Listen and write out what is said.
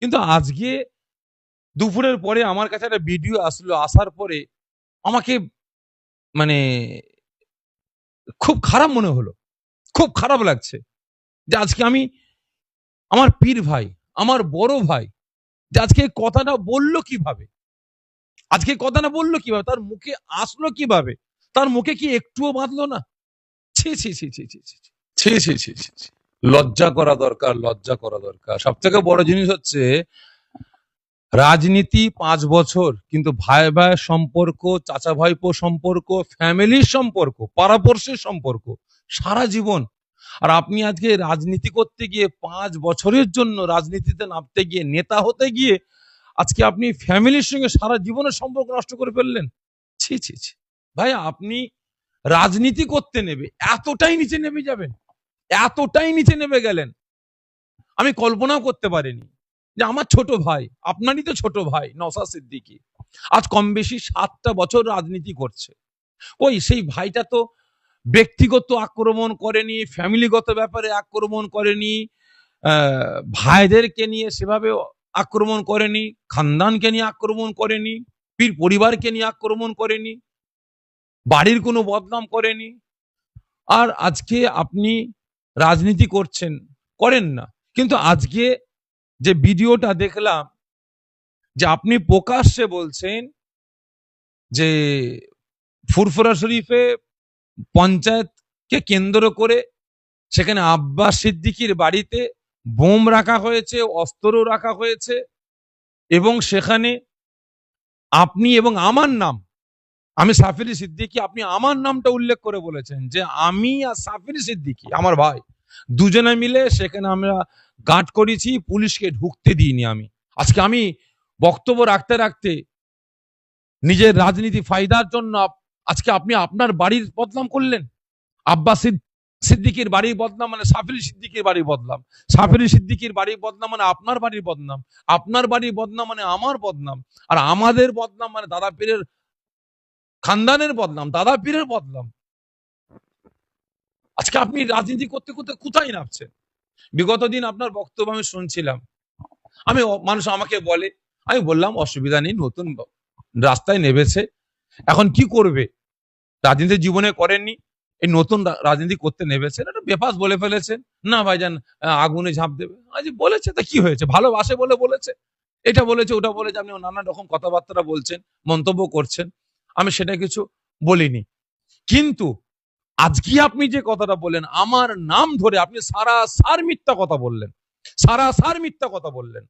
কিন্তু আজকে দুপুরের পরে আমার কাছে একটা ভিডিও আসলো, আসার পরে আমাকে মানে খুব খারাপ মনে হলো, খুব খারাপ লাগছে যে আজকে আমি আমার পীর ভাই, আমার বড় ভাই, যে আজকে এই কথাটা বললো কিভাবে, আজকে কথাটা বললো কিভাবে, তার মুখে আসলো কিভাবে, তার মুখে কি একটুও বাঁধলো না? ছি ছি ছি ছি ছি ছি ছি ছি ছি ছি ছি। লজ্জা করা দরকার, লজ্জা করা দরকার। সব থেকে বড় জিনিস হচ্ছে রাজনীতি 5 বছর, কিন্তু ভাই ভাই সম্পর্ক, চাচা ভাইপো সম্পর্ক, ফ্যামিলির সম্পর্ক, পাড়াপড়শির সম্পর্ক সারা জীবন। আর আপনি আজকে রাজনীতি করতে গিয়ে 5 বছরের জন্য রাজনীতিতে নামতে গিয়ে, নেতা হতে গিয়ে আজকে আপনি ফ্যামিলির সঙ্গে সারা জীবনের সম্পর্ক নষ্ট করে ফেললেন। ছি ছি ছি। ভাই, আপনি রাজনীতি করতে নেবে এতটাই নিচে নেমে যাবেন, এতটাই নিচে নেমে গেলেন, আমি কল্পনাও করতে পারিনি। যে আমার ছোট ভাই, আপনারই তো ছোট ভাই নওশাদ সিদ্দিকী, আজ কম বেশি 7টা বছর রাজনীতি করছে। ওই সেই ভাইটা তো ব্যক্তিগত আক্রমণ করেনি, ফ্যামিলিগত ব্যাপারে আক্রমণ করেনি, ভাইদেরকে নিয়ে সেভাবে আক্রমণ করেনি, খানদানকে নিয়ে আক্রমণ করেনি, পীর পরিবারকে নিয়ে আক্রমণ করেনি, বাড়ির কোনো বদনাম করেনি। আর আজকে আপনি রাজনীতি করছেন, করেন না, কিন্তু আজকে যে ভিডিওটা দেখলাম, যে আপনি প্রকাশ্যে বলছেন যে ফুরফুরা শরীফে পঞ্চায়েতকে কেন্দ্র করে সেখানে আব্বাস সিদ্দিকীর বাড়িতে বোম রাখা হয়েছে, অস্ত্রও রাখা হয়েছে, এবং সেখানে আপনি এবং আমার নাম, আমি সাফিরি সিদ্দিকী, আপনি আমার নামটা উল্লেখ করে বলেছেন যে আমি আর সাফিরি সিদ্দিকী আমার ভাই দুজনে মিলে সেখানে আমরা গার্ড করেছি, পুলিশকে ঢুকতে দিইনি। আমি আজকে আমি বক্তব্য রাখতে রাখতে নিজের রাজনীতি ফায়দার জন্য আজকে আপনি আপনার বাড়ির বদনাম করলেন। আব্বাস সিদ্দিকীর বাড়ির বদনাম মানে সাফিরি সিদ্দিকীর বাড়ির বদনাম, সাফিরি সিদ্দিকীর বাড়ির বদনাম মানে আপনার বাড়ির বদনাম, আপনার বাড়ির বদনাম মানে আমার বদনাম, আর আমাদের বদনাম মানে দাদা পীরের খানদানের বদনাম, দাদা পীরের বদনাম। আজকে আপনি রাজনীতি করতে করতে কোথায় নামছেন? বিগত দিন আপনার বক্তব্য আমি শুনছিলাম, মানুষ আমাকে বলে, আমি বললাম অসুবিধা নেই, নতুন রাস্তায় নেমেছে, এখন কি করবে, রাজনীতি জীবনে করেননি, এই নতুন রাজনীতি করতে নেমেছেন, এটা বেফাস বলে ফেলেছেন। না ভাইজান, আগুনে ঝাঁপ দেবে, আজ বলেছে তা কি হয়েছে, ভালোবাসে বলে বলেছে, এটা বলেছে ওটা বলেছে, আপনি নানা রকম কথাবার্তা বলছেন, মন্তব্য করছেন, আমি সেটা কিছু বলিনি। কিন্তু আজকে আপনি যে কথাটা বললেন আমার নাম ধরে, আপনি সারা সার মিথ্যা কথা বললেন, সারা সার মিথ্যা কথা বললেন।